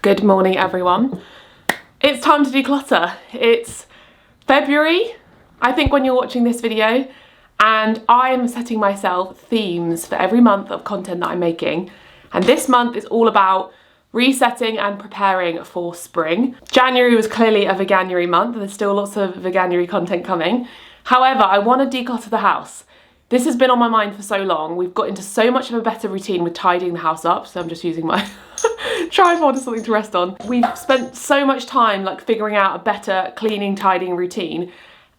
Good morning, everyone. It's time to declutter. It's February, I think, when you're watching this video, and I'm setting myself themes for every month of content that I'm making. And this month is all about resetting and preparing for spring. January was clearly a Veganuary month. There's still lots of Veganuary content coming. However, I want to declutter the house. This has been on my mind for so long. We've got into so much of a better routine with tidying the house up, so I'm just using my tripod as something to rest on. We've spent so much time like figuring out a better cleaning, tidying routine,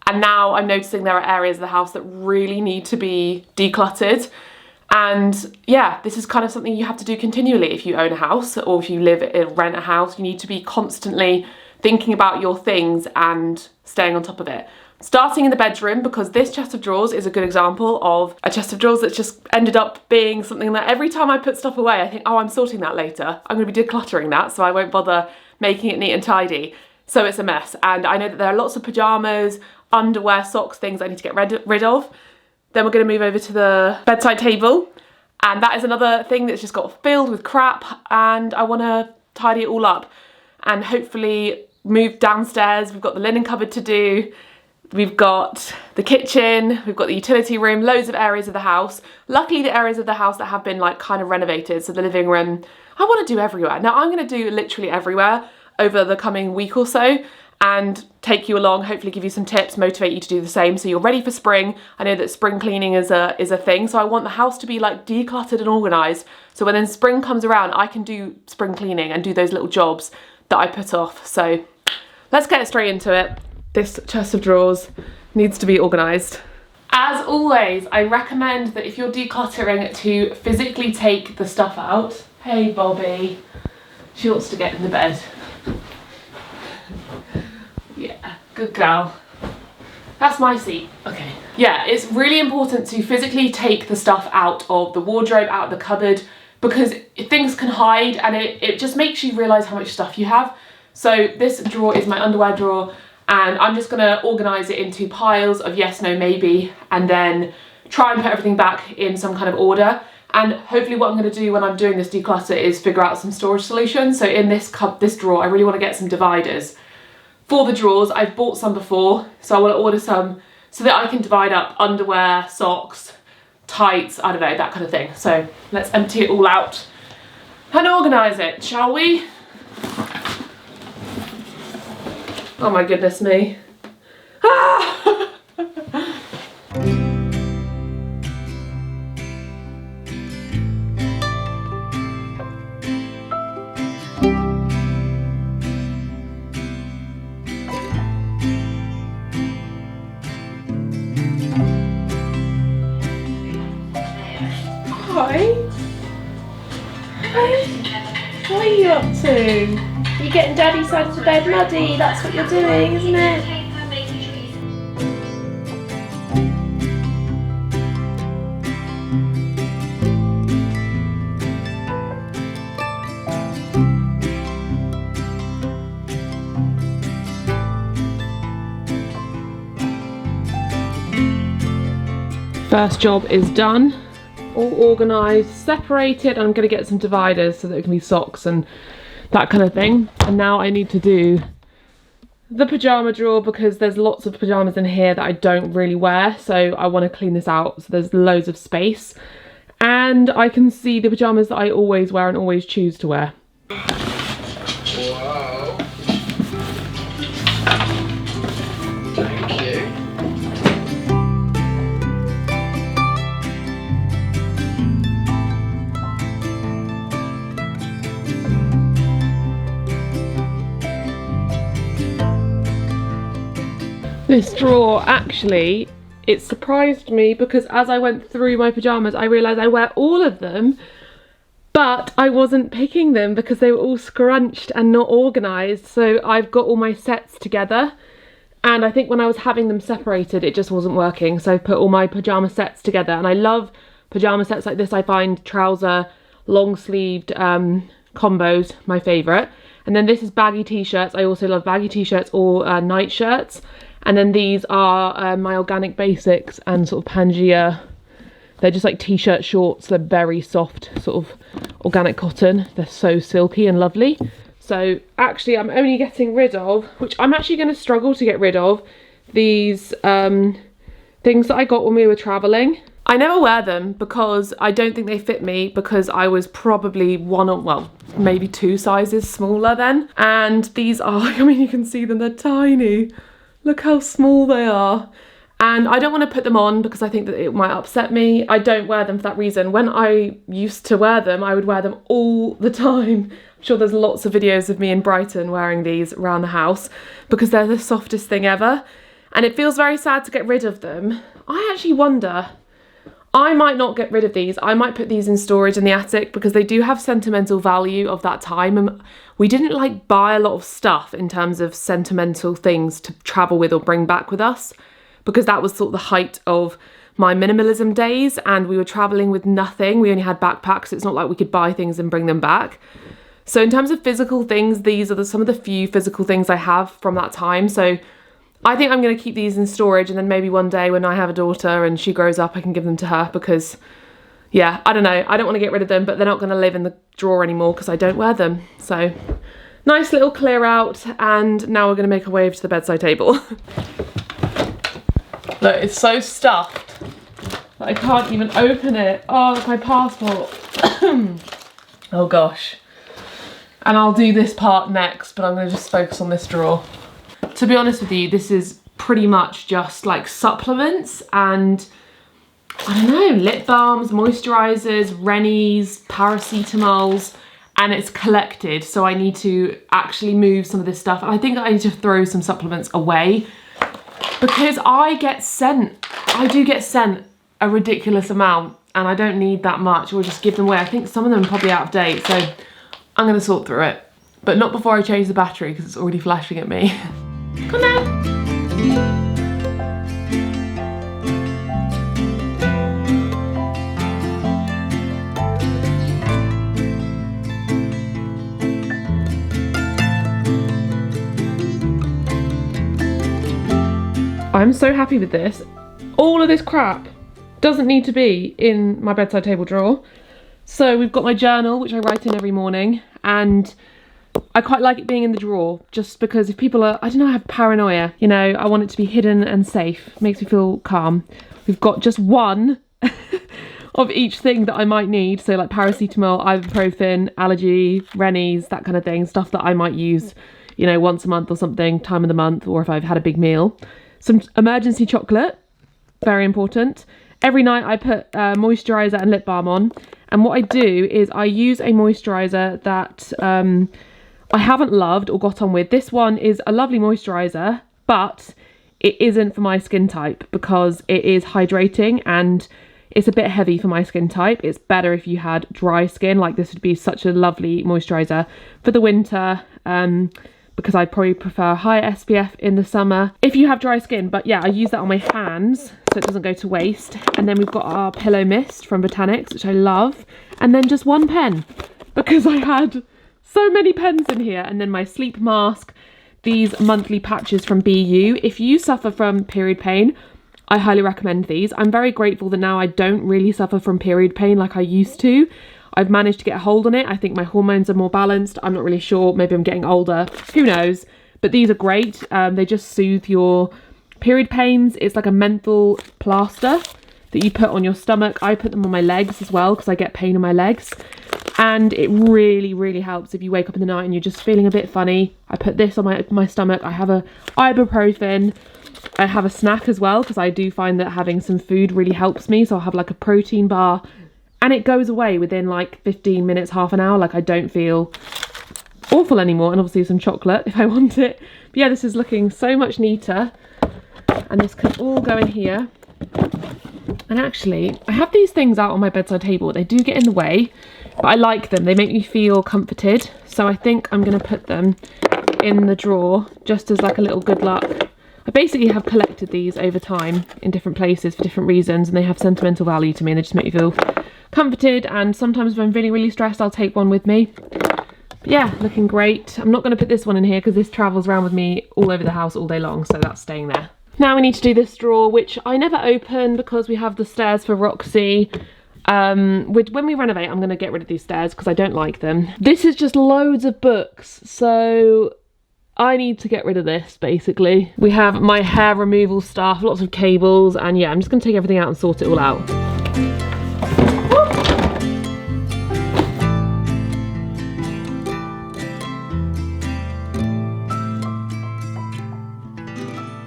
and now I'm noticing there are areas of the house that really need to be decluttered. And yeah, this is kind of something you have to do continually if you own a house, or if you rent a house. You need to be constantly thinking about your things and staying on top of it. Starting in the bedroom, because this chest of drawers is a good example of a chest of drawers that's just ended up being something that every time I put stuff away, I think, oh, I'm sorting that later. I'm going to be decluttering that, so I won't bother making it neat and tidy. So it's a mess. And I know that there are lots of pyjamas, underwear, socks, things I need to get rid of. Then we're going to move over to the bedside table. And that is another thing that's just got filled with crap, and I want to tidy it all up and hopefully move downstairs. We've got the linen cupboard to do. We've got the kitchen, we've got the utility room, loads of areas of the house. Luckily, the areas of the house that have been like kind of renovated, so the living room, I want to do everywhere. Now I'm going to do literally everywhere over the coming week or so and take you along, hopefully give you some tips, motivate you to do the same so you're ready for spring. I know that spring cleaning is a thing, so I want the house to be like decluttered and organised, so when then spring comes around I can do spring cleaning and do those little jobs that I put off. So let's get straight into it. This chest of drawers needs to be organised. As always, I recommend that if you're decluttering to physically take the stuff out. Hey Bobby, she wants to get in the bed. Yeah, good girl. That's my seat, okay. Yeah, it's really important to physically take the stuff out of the wardrobe, out of the cupboard, because things can hide and it just makes you realise how much stuff you have. So this drawer is my underwear drawer, and I'm just gonna organise it into piles of yes, no, maybe, and then try and put everything back in some kind of order. And hopefully what I'm gonna do when I'm doing this declutter is figure out some storage solutions. So in this drawer, I really wanna get some dividers. For the drawers, I've bought some before, so I wanna order some so that I can divide up underwear, socks, tights, I don't know, that kind of thing. So let's empty it all out and organise it, shall we? Oh my goodness me. Ah! Hi. What are you up to? You're getting Daddy's side of the bed muddy, that's what you're doing, isn't it? First job is done. All organised, separated. I'm going to get some dividers so that it can be socks and that kind of thing. And now I need to do the pyjama drawer, because there's lots of pyjamas in here that I don't really wear, so I want to clean this out so there's loads of space and I can see the pyjamas that I always wear and always choose to wear. Wow. Thank you. This drawer, actually, it surprised me because as I went through my pyjamas, I realised I wear all of them, but I wasn't picking them because they were all scrunched and not organised. So I've got all my sets together, and I think when I was having them separated, it just wasn't working. So I put all my pyjama sets together, and I love pyjama sets like this. I find trouser, long-sleeved combos my favourite. And then this is baggy t-shirts. I also love baggy t-shirts or night shirts. And then these are my organic basics and sort of Pangea. They're just like t-shirt shorts. They're very soft, sort of organic cotton. They're so silky and lovely. So actually I'm only getting rid of, which I'm actually going to struggle to get rid of, these things that I got when we were traveling. I never wear them because I don't think they fit me, because I was probably maybe 2 sizes smaller then. And these are, I mean, you can see them, they're tiny. Look how small they are. And I don't want to put them on because I think that it might upset me. I don't wear them for that reason. When I used to wear them, I would wear them all the time. I'm sure there's lots of videos of me in Brighton wearing these around the house because they're the softest thing ever. And it feels very sad to get rid of them. I actually wonder, I might not get rid of these. I might put these in storage in the attic because they do have sentimental value of that time. And we didn't like buy a lot of stuff in terms of sentimental things to travel with or bring back with us, because that was sort of the height of my minimalism days and we were traveling with nothing. We only had backpacks. It's not like we could buy things and bring them back. So in terms of physical things, these are some of the few physical things I have from that time. So I think I'm going to keep these in storage, and then maybe one day when I have a daughter and she grows up, I can give them to her because, yeah, I don't know. I don't want to get rid of them, but they're not going to live in the drawer anymore because I don't wear them. So nice little clear out, and now we're going to make our way over to the bedside table. Look, it's so stuffed that I can't even open it. Oh, that's my passport. Oh gosh. And I'll do this part next, but I'm going to just focus on this drawer. To be honest with you, this is pretty much just like supplements and, I don't know, lip balms, moisturisers, Rennies, paracetamols, and it's collected. So I need to actually move some of this stuff. I think I need to throw some supplements away, because I do get sent a ridiculous amount and I don't need that much, or just give them away. I think some of them are probably out of date, so I'm going to sort through it. But not before I change the battery because it's already flashing at me. Come on. I'm so happy with this. All of this crap doesn't need to be in my bedside table drawer. So we've got my journal, which I write in every morning, and I quite like it being in the drawer just because if people are, I don't know, I have paranoia, you know, I want it to be hidden and safe. It makes me feel calm. We've got just one of each thing that I might need. So like paracetamol, ibuprofen, allergy, Rennies, that kind of thing. Stuff that I might use, you know, once a month or something, time of the month, or if I've had a big meal. Some emergency chocolate, very important. Every night I put moisturiser and lip balm on. And what I do is I use a moisturiser that I haven't loved or got on with. This one is a lovely moisturiser, but it isn't for my skin type because it is hydrating and it's a bit heavy for my skin type. It's better if you had dry skin. Like this would be such a lovely moisturiser for the winter, because I probably prefer high SPF in the summer if you have dry skin. But yeah, I use that on my hands so it doesn't go to waste. And then we've got our pillow mist from Botanics, which I love. And then just one pen because I had so many pens in here. And then my sleep mask, these monthly patches from BU. If you suffer from period pain, I highly recommend these. I'm very grateful that now I don't really suffer from period pain like I used to. I've managed to get a hold on it. I think my hormones are more balanced. I'm not really sure. Maybe I'm getting older. Who knows? But these are great. They just soothe your period pains. It's like a menthol plaster that you put on your stomach. I put them on my legs as well because I get pain in my legs. And it really, really helps if you wake up in the night and you're just feeling a bit funny. I put this on my stomach. I have a ibuprofen. I have a snack as well because I do find that having some food really helps me. So I'll have like a protein bar. And it goes away within like 15 minutes, half an hour. Like I don't feel awful anymore. And obviously some chocolate if I want it. But yeah, this is looking so much neater. And this can all go in here. And actually, I have these things out on my bedside table. They do get in the way, but I like them. They make me feel comforted. So I think I'm going to put them in the drawer just as like a little good luck. I basically have collected these over time in different places for different reasons, and they have sentimental value to me and they just make me feel comforted. And sometimes if I'm really, really stressed, I'll take one with me. But yeah, looking great. I'm not going to put this one in here because this travels around with me all over the house all day long, so that's staying there. Now we need to do this drawer, which I never open because we have the stairs for Roxy. When we renovate, I'm going to get rid of these stairs because I don't like them. This is just loads of books, so I need to get rid of this, basically. We have my hair removal stuff, lots of cables, and yeah, I'm just going to take everything out and sort it all out.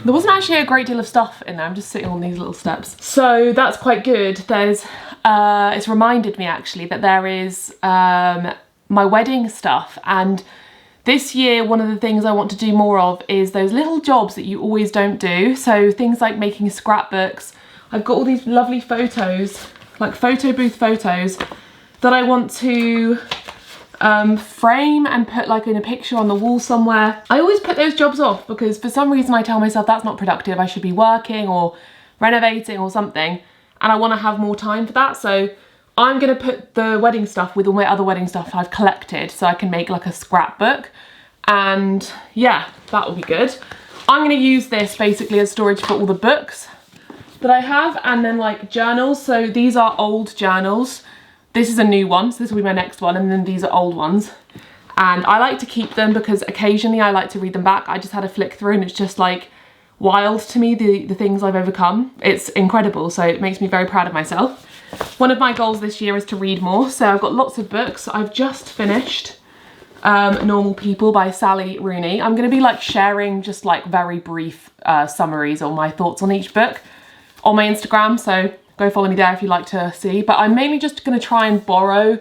There wasn't actually a great deal of stuff in there. I'm just sitting on these little steps. So that's quite good. There's, it's reminded me actually that there is my wedding stuff, and this year one of the things I want to do more of is those little jobs that you always don't do. So things like making scrapbooks. I've got all these lovely photos, like photo booth photos, that I want to frame and put like in a picture on the wall somewhere. I always put those jobs off because for some reason I tell myself that's not productive, I should be working or renovating or something, and I want to have more time for that. So I'm going to put the wedding stuff with all my other wedding stuff I've collected so I can make like a scrapbook, and yeah, that will be good. I'm going to use this basically as storage for all the books that I have, and then like journals. So these are old journals. This is a new one, so this will be my next one, and then these are old ones. And I like to keep them because occasionally I like to read them back. I just had a flick through and it's just like wild to me, the things I've overcome. It's incredible, so it makes me very proud of myself. One of my goals this year is to read more, so I've got lots of books. I've just finished Normal People by Sally Rooney. I'm going to be like sharing just like very brief summaries or my thoughts on each book on my Instagram, so go follow me there if you'd like to see. But I'm mainly just going to try and borrow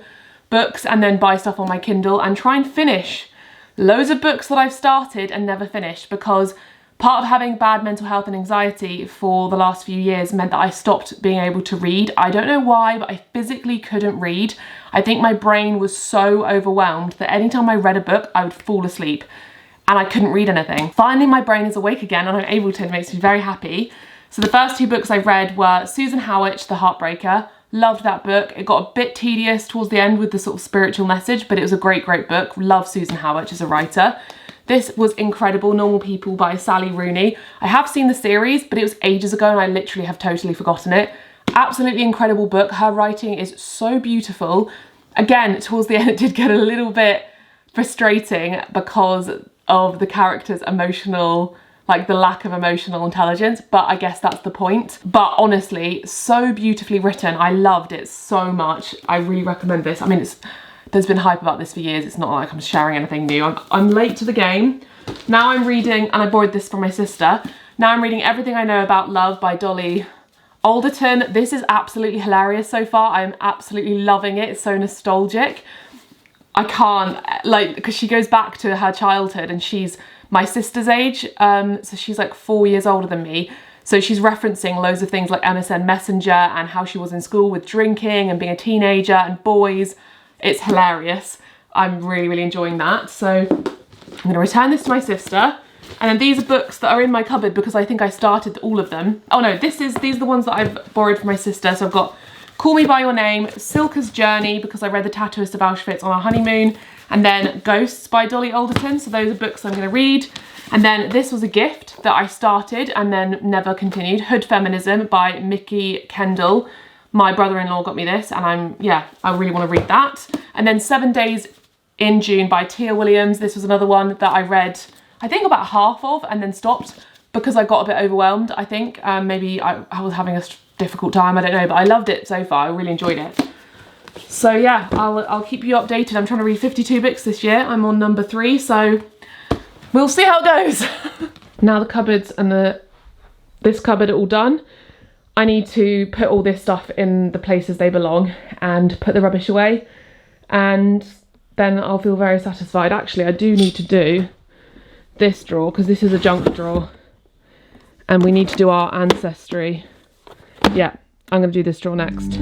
books and then buy stuff on my Kindle and try and finish loads of books that I've started and never finished, because part of having bad mental health and anxiety for the last few years meant that I stopped being able to read. I don't know why, but I physically couldn't read. I think my brain was so overwhelmed that anytime I read a book, I would fall asleep and I couldn't read anything. Finally, my brain is awake again and I'm able to, and it makes me very happy. So the first two books I read were Susan Howitch, The Heartbreaker. Loved that book. It got a bit tedious towards the end with the sort of spiritual message, but it was a great, great book. Love Susan Howitch as a writer. This was incredible, Normal People by Sally Rooney. I have seen the series, but it was ages ago and I literally have totally forgotten it. Absolutely incredible book. Her writing is so beautiful. Again, towards the end it did get a little bit frustrating because of the character's emotional, like the lack of emotional intelligence, but I guess that's the point. But honestly, so beautifully written. I loved it so much. I really recommend this. I mean, there's been hype about this for years. It's not like I'm sharing anything new. I'm late to the game. Now I'm reading, and I borrowed this from my sister. Now I'm reading Everything I Know About Love by Dolly Alderton. This is absolutely hilarious so far. I'm absolutely loving it. It's so nostalgic. I can't, like, because she goes back to her childhood and she's my sister's age, so she's like 4 years older than me. So she's referencing loads of things like MSN Messenger and how she was in school with drinking and being a teenager and boys. It's hilarious. I'm really, really enjoying that. So I'm gonna return this to my sister. And then these are books that are in my cupboard because I think I started all of them. Oh no, these are the ones that I've borrowed from my sister. So I've got Call Me By Your Name, Silka's Journey, because I read The Tattooist of Auschwitz on our honeymoon, and then Ghosts by Dolly Alderton. So those are books I'm going to read. And then this was a gift that I started and then never continued, Hood Feminism by Mickey Kendall. My brother-in-law got me this and I really want to read that. And then 7 Days in June by Tia Williams. This was another one that I read, I think about half of and then stopped because I got a bit overwhelmed, I think. Maybe I was having a difficult time, I don't know, but I loved it so far. I really enjoyed it. So yeah, I'll keep you updated. I'm trying to read 52 books this year. I'm on number 3, so we'll see how it goes. Now the cupboards and this cupboard are all done. I need to put all this stuff in the places they belong and put the rubbish away, and then I'll feel very satisfied. Actually, I do need to do this drawer because this is a junk drawer and we need to do our ancestry. Yeah, I'm going to do this drawer next.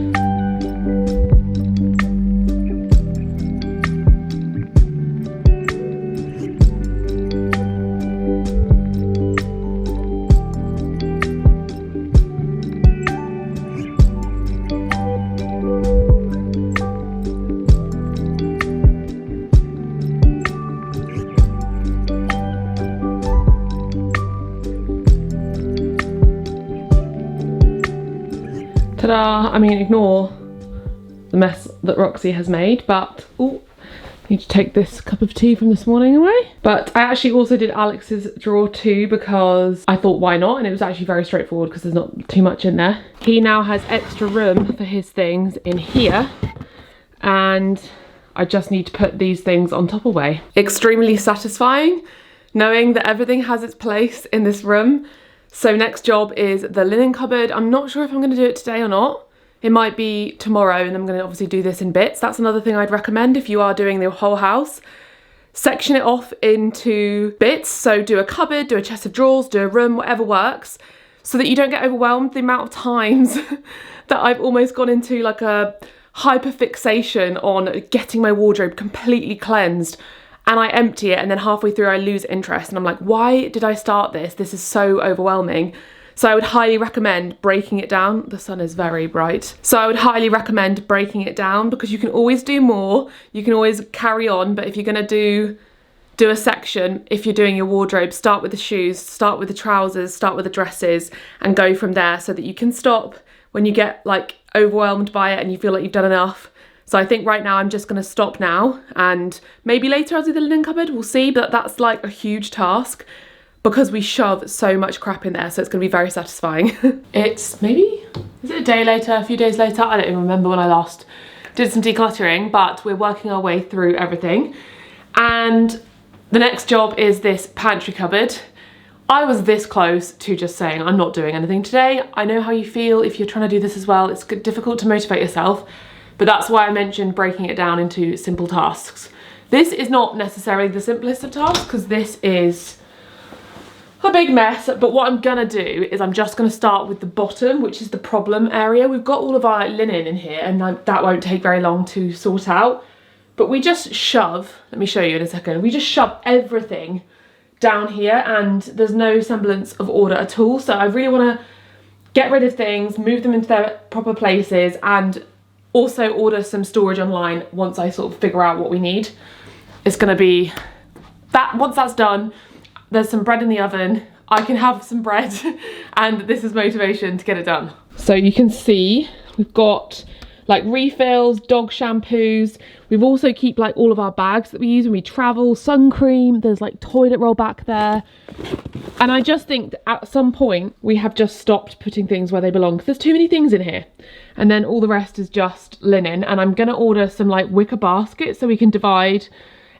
Ta-da! I mean, ignore the mess that Roxy has made, but oh, need to take this cup of tea from this morning away. But I actually also did Alex's drawer too because I thought why not, and it was actually very straightforward because there's not too much in there. He now has extra room for his things in here, and I just need to put these things on top away. Extremely satisfying knowing that everything has its place in this room. So next job is the linen cupboard. I'm not sure if I'm going to do it today or not. It might be tomorrow, and I'm going to obviously do this in bits. That's another thing I'd recommend if you are doing the whole house. Section it off into bits. So do a cupboard, do a chest of drawers, do a room, whatever works, so that you don't get overwhelmed. The amount of times that I've almost gone into like a hyper fixation on getting my wardrobe completely cleansed, and I empty it, and then halfway through I lose interest, and I'm like, why did I start this? This is so overwhelming. So I would highly recommend breaking it down. The sun is very bright. So I would highly recommend breaking it down, because you can always do more. You can always carry on, but if you're gonna do a section, if you're doing your wardrobe, start with the shoes, start with the trousers, start with the dresses, and go from there, so that you can stop when you get like overwhelmed by it and you feel like you've done enough. So I think right now I'm just gonna stop now, and maybe later I'll do the linen cupboard, we'll see, but that's like a huge task, because we shove so much crap in there, so it's going to be very satisfying. It's maybe, is it a day later, a few days later? I don't even remember when I last did some decluttering, but we're working our way through everything. And the next job is this pantry cupboard. I was this close to just saying I'm not doing anything today. I know how you feel if you're trying to do this as well. It's difficult to motivate yourself, but that's why I mentioned breaking it down into simple tasks. This is not necessarily the simplest of tasks, because this is a big mess, but what I'm gonna do is I'm just gonna start with the bottom, which is the problem area. We've got all of our linen in here, and that won't take very long to sort out, but we just shove, let me show you in a second, we just shove everything down here, and there's no semblance of order at all. So I really want to get rid of things, move them into their proper places, and also order some storage online once I sort of figure out what we need. It's gonna be that. Once that's done, there's some bread in the oven, I can have some bread, and this is motivation to get it done. So you can see we've got like refills, dog shampoos. We've also keep like all of our bags that we use when we travel, sun cream, there's like toilet roll back there. And I just think that at some point we have just stopped putting things where they belong, because there's too many things in here. And then all the rest is just linen, and I'm gonna order some like wicker baskets so we can divide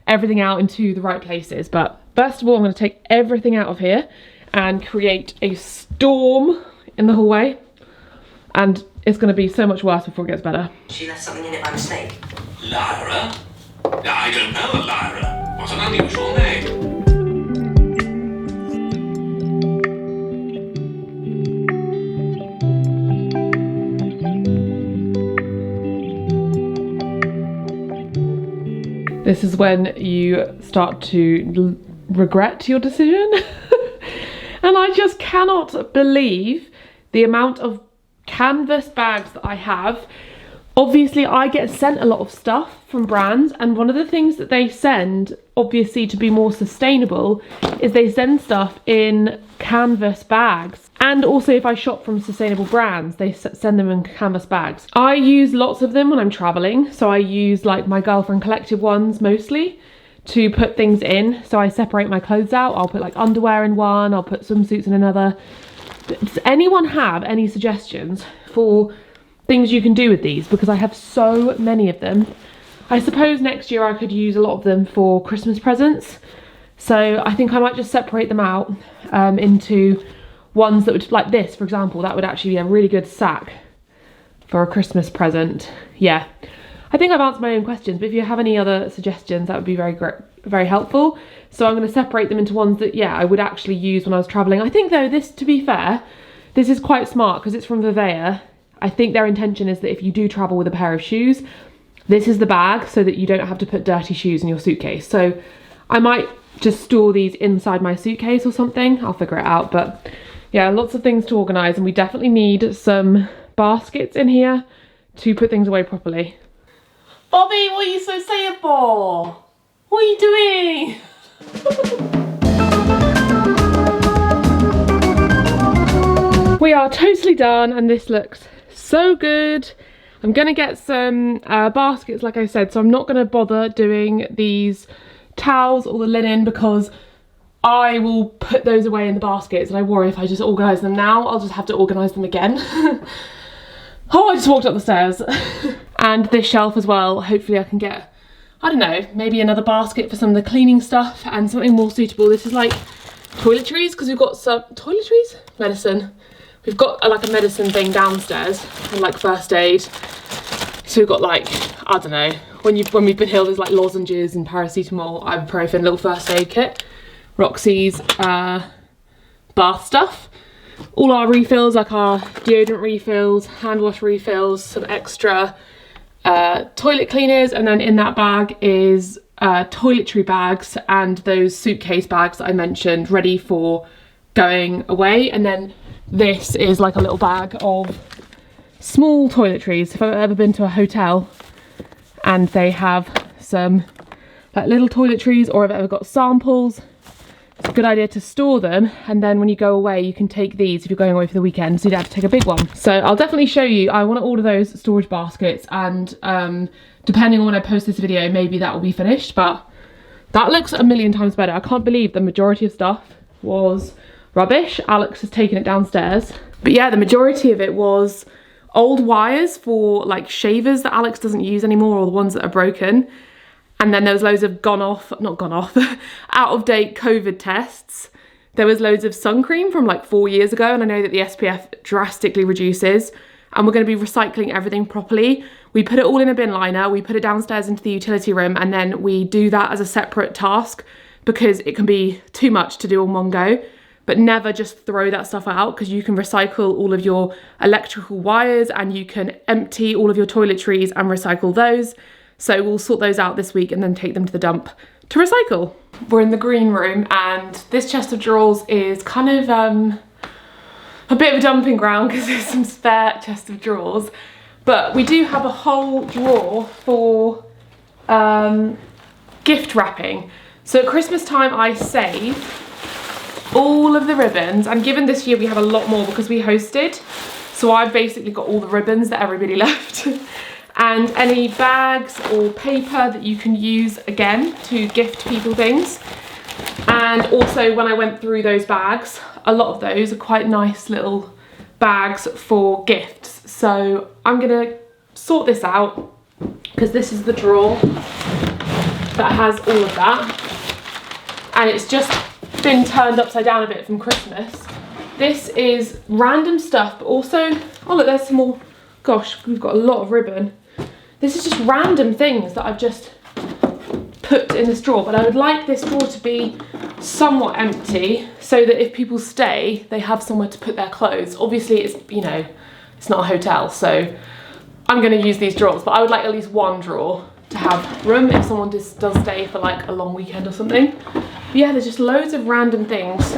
everything out into the right places. But first of all, I'm going to take everything out of here and create a storm in the hallway, and it's going to be so much worse before it gets better. She left something in it by mistake. Lyra? I don't know a Lyra. What an unusual name. This is when you start to regret your decision. And I just cannot believe the amount of canvas bags that I have. Obviously I get sent a lot of stuff from brands, and one of the things that they send, obviously to be more sustainable, is they send stuff in canvas bags. And also if I shop from sustainable brands, they send them in canvas bags. I use lots of them when I'm traveling, so I use like my Girlfriend Collective ones mostly to put things in. So I separate my clothes out, I'll put like underwear in one, I'll put swimsuits in another. Does anyone have any suggestions for things you can do with these? Because I have so many of them. I suppose next year I could use a lot of them for Christmas presents. So I think I might just separate them out into ones that would, like this for example, that would actually be a really good sack for a Christmas present. Yeah, I think I've answered my own questions, but if you have any other suggestions, that would be very helpful. So I'm going to separate them into ones that, yeah, I would actually use when I was traveling. I think though, this, to be fair, this is quite smart because it's from Vivea. I think their intention is that if you do travel with a pair of shoes, this is the bag so that you don't have to put dirty shoes in your suitcase. So I might just store these inside my suitcase or something. I'll figure it out, but yeah, lots of things to organise, and we definitely need some baskets in here to put things away properly. Bobby, what are you so saying for? What are you doing? We are totally done, and this looks so good. I'm gonna get some baskets, like I said, so I'm not gonna bother doing these towels or the linen because I will put those away in the baskets, and I worry if I just organise them now, I'll just have to organise them again. Oh, I just walked up the stairs. And this shelf as well, hopefully I can get, I don't know, maybe another basket for some of the cleaning stuff and something more suitable. This is like toiletries, because we've got some toiletries? Medicine. We've got like a medicine thing downstairs and like first aid. So we've got like, I don't know, when we've been ill, there's like lozenges and paracetamol, ibuprofen, little first aid kit. Roxy's bath stuff. All our refills, like our deodorant refills, hand wash refills, some extra toilet cleaners, and then in that bag is toiletry bags and those suitcase bags that I mentioned, ready for going away. And then this is like a little bag of small toiletries. If I've ever been to a hotel and they have some like little toiletries, or I've ever got samples, it's a good idea to store them, and then when you go away you can take these if you're going away for the weekend, so you don't have to take a big one. So I'll definitely show you. I want to order those storage baskets, and depending on when I post this video, maybe that will be finished, but that looks a million times better. I can't believe the majority of stuff was rubbish. Alex has taken it downstairs, but yeah, the majority of it was old wires for like shavers that Alex doesn't use anymore, or the ones that are broken. And then there was loads of out of date COVID tests. There was loads of sun cream from like 4 years ago, and I know that the SPF drastically reduces, and we're going to be recycling everything properly. We put it all in a bin liner, we put it downstairs into the utility room, and then we do that as a separate task because it can be too much to do in one go. But never just throw that stuff out, because you can recycle all of your electrical wires and you can empty all of your toiletries and recycle those. So we'll sort those out this week and then take them to the dump to recycle. We're in the green room, and this chest of drawers is kind of a bit of a dumping ground because there's some spare chest of drawers. But we do have a whole drawer for gift wrapping. So at Christmas time I save all of the ribbons, and given this year we have a lot more because we hosted, so I've basically got all the ribbons that everybody left. And any bags or paper that you can use again to gift people things. And also when I went through those bags, a lot of those are quite nice little bags for gifts. So I'm gonna sort this out, because this is the drawer that has all of that. And it's just been turned upside down a bit from Christmas. This is random stuff, but also, oh look, there's some more. Gosh, we've got a lot of ribbon. This is just random things that I've just put in this drawer, but I would like this drawer to be somewhat empty so that if people stay, they have somewhere to put their clothes. Obviously it's, you know, it's not a hotel, so I'm gonna use these drawers, but I would like at least one drawer to have room if someone does stay for like a long weekend or something. But yeah, there's just loads of random things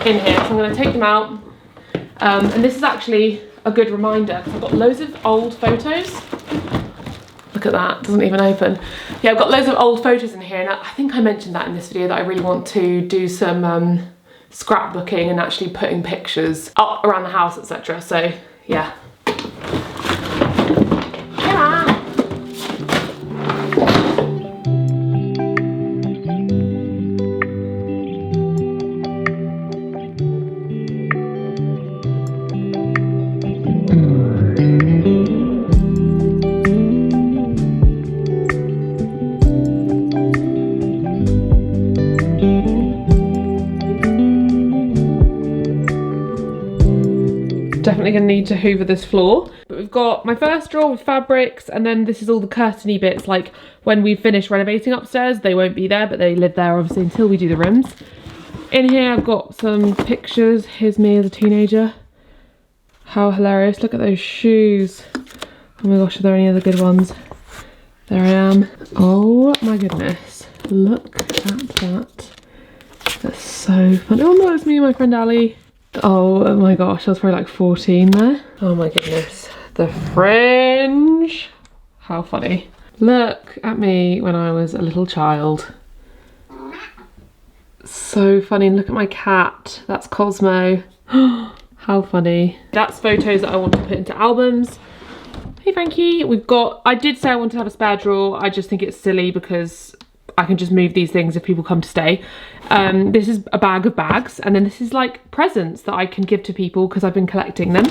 in here, so I'm gonna take them out. And this is actually a good reminder, because I've got loads of old photos. Look at that, doesn't even open. Yeah, I've got loads of old photos in here, and I think I mentioned that in this video that I really want to do some scrapbooking and actually putting pictures up around the house, etc. So yeah. Definitely gonna need to hoover this floor. But we've got my first drawer with fabrics, and then this is all the curtainy bits, like when we finish renovating upstairs, they won't be there, but they live there obviously until we do the rooms. In here I've got some pictures. Here's me as a teenager. How hilarious, look at those shoes. Oh my gosh, are there any other good ones? There I am. Oh my goodness, look at that. That's so fun. Oh no, it's me and my friend Ali. Oh my gosh, I was probably like 14 there. Oh my goodness, the fringe. How funny. Look at me when I was a little child. So funny. Look at my cat. That's Cosmo. How funny. That's photos that I want to put into albums. Hey Frankie, I did say I wanted to have a spare drawer. I just think it's silly because I can just move these things if people come to stay. This is a bag of bags, and then this is like presents that I can give to people because I've been collecting them.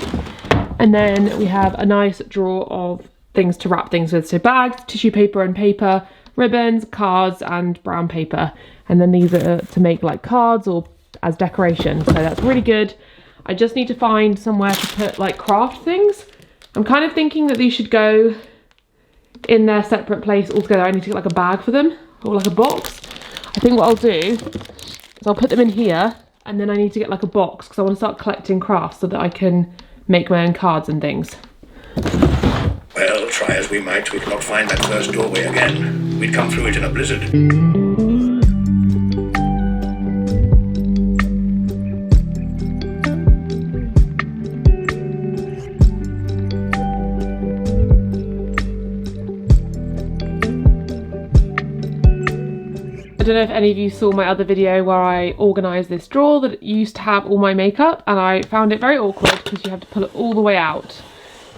And then we have a nice drawer of things to wrap things with. So bags, tissue paper and paper, ribbons, cards and brown paper. And then these are to make like cards or as decoration. So that's really good. I just need to find somewhere to put like craft things. I'm kind of thinking that these should go in their separate place altogether. I need to get like a bag for them or like a box. I think what I'll do is I'll put them in here, and then I need to get like a box because I want to start collecting crafts so that I can make my own cards and things. Well, try as we might, we cannot find that first doorway again. We'd come through it in a blizzard. I don't know if any of you saw my other video where I organised this drawer that used to have all my makeup, and I found it very awkward because you have to pull it all the way out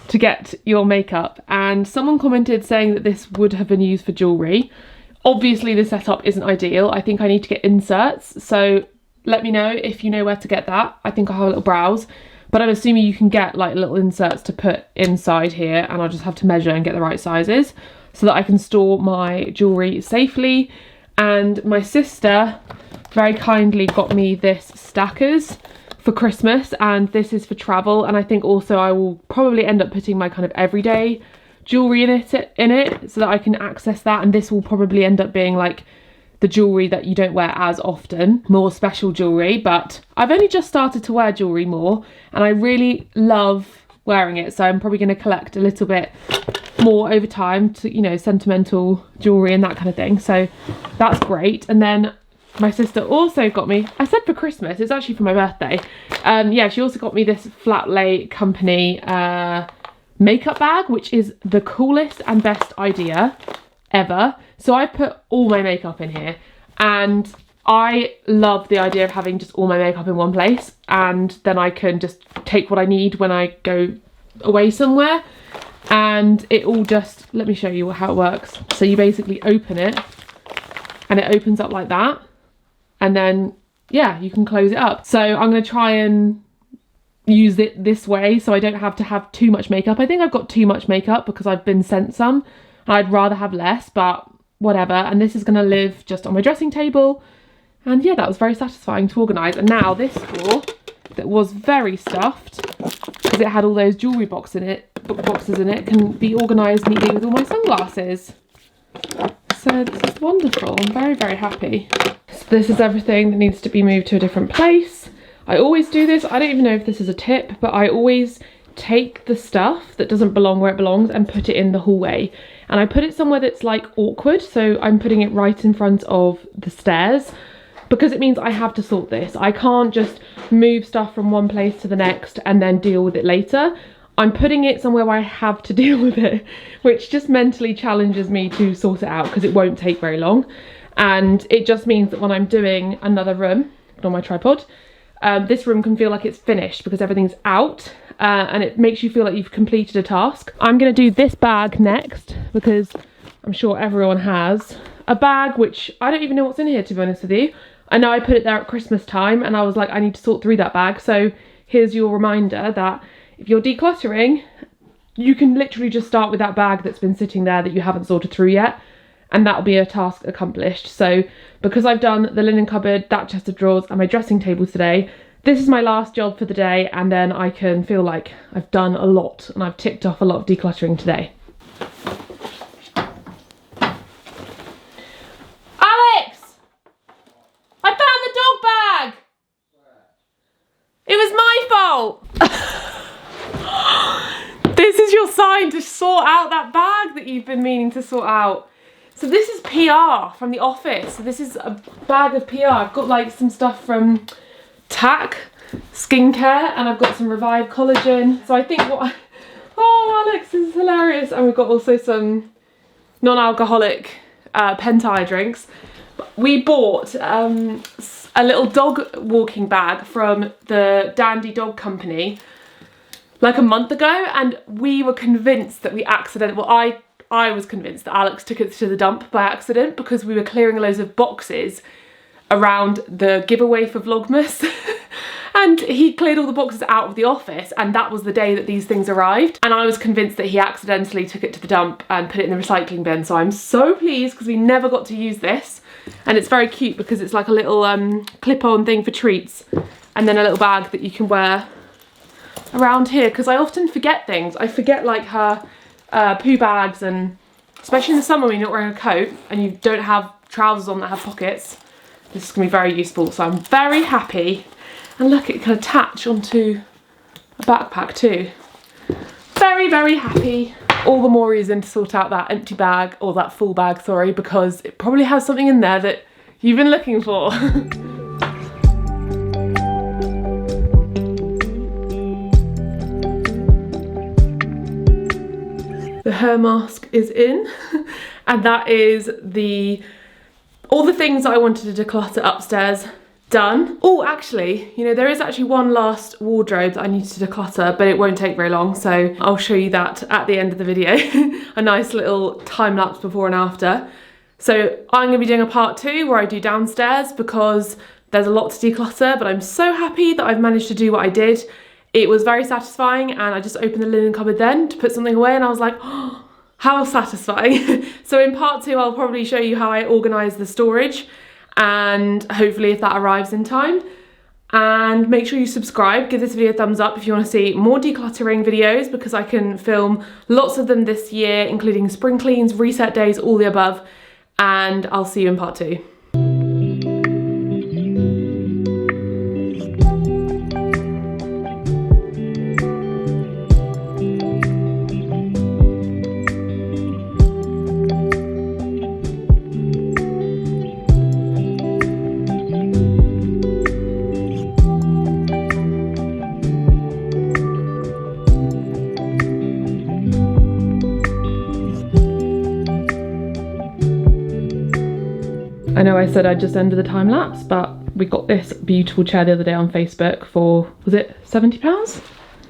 to get your makeup, and someone commented saying that this would have been used for jewellery. Obviously the setup isn't ideal. I think I need to get inserts, so let me know if you know where to get that. I think I'll have a little browse, but I'm assuming you can get like little inserts to put inside here, and I'll just have to measure and get the right sizes so that I can store my jewellery safely. And my sister very kindly got me this stackers for Christmas, and this is for travel, and I think also I will probably end up putting my kind of everyday jewellery in it so that I can access that, and this will probably end up being like the jewellery that you don't wear as often, more special jewellery. But I've only just started to wear jewellery more, and I really love wearing it, so I'm probably going to collect a little bit more over time to, you know, sentimental jewellery and that kind of thing, so that's great. And then my sister also got me, I said for Christmas, it's actually for my birthday, yeah, she also got me this Flat Lay Company makeup bag, which is the coolest and best idea ever. So I put all my makeup in here, and I love the idea of having just all my makeup in one place, and then I can just take what I need when I go away somewhere. And it all just, let me show you how it works. So you basically open it, and it opens up like that, and then yeah, you can close it up. So I'm going to try and use it this way so I don't have to have too much makeup. I think I've got too much makeup because I've been sent some, and I'd rather have less, but whatever. And this is going to live just on my dressing table, and yeah, that was very satisfying to organise. And now this drawer that was very stuffed because it had all those jewellery boxes in it can be organised neatly with all my sunglasses. So this is wonderful. I'm very, very happy. So this is everything that needs to be moved to a different place. I always do this. I don't even know if this is a tip, but I always take the stuff that doesn't belong where it belongs and put it in the hallway. And I put it somewhere that's like awkward. So I'm putting it right in front of the stairs, because it means I have to sort this. I can't just move stuff from one place to the next and then deal with it later. I'm putting it somewhere where I have to deal with it, which just mentally challenges me to sort it out because it won't take very long. And it just means that when I'm doing another room on my tripod, this room can feel like it's finished because everything's out, and it makes you feel like you've completed a task. I'm going to do this bag next because I'm sure everyone has a bag, which I don't even know what's in here, to be honest with you. I know I put it there at Christmas time and I was like, I need to sort through that bag. So here's your reminder that if you're decluttering, you can literally just start with that bag that's been sitting there that you haven't sorted through yet, and that'll be a task accomplished. So because I've done the linen cupboard, that chest of drawers and my dressing table today, this is my last job for the day, and then I can feel like I've done a lot and I've ticked off a lot of decluttering today. It was my fault. This is your sign to sort out that bag that you've been meaning to sort out. So this is PR from the office. So this is a bag of PR. I've got like some stuff from TAC skincare, and I've got some Revive collagen. So I think oh, Alex, this is hilarious. And we've got also some non-alcoholic Pentire drinks. We bought a little dog walking bag from the Dandy Dog Company like a month ago, and we were convinced that we accidentally, well, I was convinced that Alex took it to the dump by accident because we were clearing loads of boxes around the giveaway for Vlogmas. And he cleared all the boxes out of the office, and that was the day that these things arrived. And I was convinced that he accidentally took it to the dump and put it in the recycling bin. So I'm so pleased because we never got to use this. And it's very cute because it's like a little clip-on thing for treats. And then a little bag that you can wear around here. Because I often forget things. I forget like her poo bags, and especially in the summer when you're not wearing a coat and you don't have trousers on that have pockets. This is going to be very useful. So I'm very happy. And look, it can attach onto a backpack too. Very, very happy. All the more reason to sort out that empty bag, or that full bag, sorry, because it probably has something in there that you've been looking for. The hair mask is in, and that is all the things that I wanted to declutter upstairs done. Oh, actually, you know, there is actually one last wardrobe that I need to declutter, but it won't take very long, so I'll show you that at the end of the video. A nice little time lapse before and after. So I'm gonna be doing a part 2 where I do downstairs because there's a lot to declutter, but I'm so happy that I've managed to do what I did. It was very satisfying, and I just opened the linen cupboard then to put something away, and I was like, oh, how satisfying. So in part 2, I'll probably show you how I organise the storage, and hopefully if that arrives in time. And make sure you subscribe, give this video a thumbs up if you want to see more decluttering videos, because I can film lots of them this year, including spring cleans, reset days, all the above. And I'll see you in part 2. I know I said I'd just ended the time lapse, but we got this beautiful chair the other day on Facebook for, was it £70?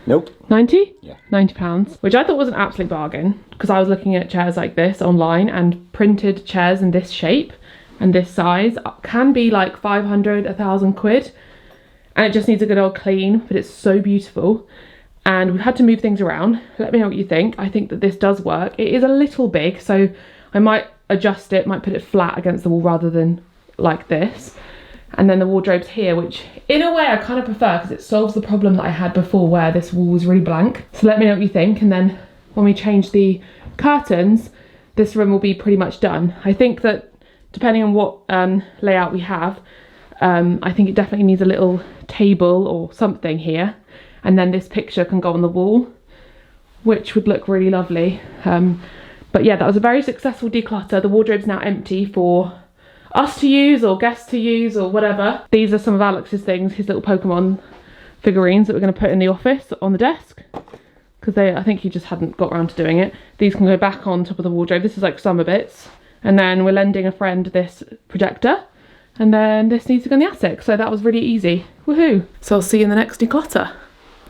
Nope. 90? Yeah. £90, which I thought was an absolute bargain, because I was looking at chairs like this online, and printed chairs in this shape and this size can be like 500, 1,000 quid. And it just needs a good old clean, but it's so beautiful. And we've had to move things around. Let me know what you think. I think that this does work. It is a little big, so I might adjust it, might put it flat against the wall rather than like this. And then the wardrobe's here, which in a way I kind of prefer because it solves the problem that I had before where this wall was really blank. So let me know what you think, and then when we change the curtains, this room will be pretty much done. I think that depending on what layout we have, I think it definitely needs a little table or something here, and then this picture can go on the wall, which would look really lovely. But yeah, that was a very successful declutter. The wardrobe's now empty for us to use or guests to use or whatever. These are some of Alex's things, his little Pokemon figurines that we're going to put in the office on the desk, because I think he just hadn't got around to doing it. These can go back on top of the wardrobe. This is like summer bits. And then we're lending a friend this projector, and then this needs to go in the attic. So that was really easy. Woohoo! So I'll see you in the next declutter.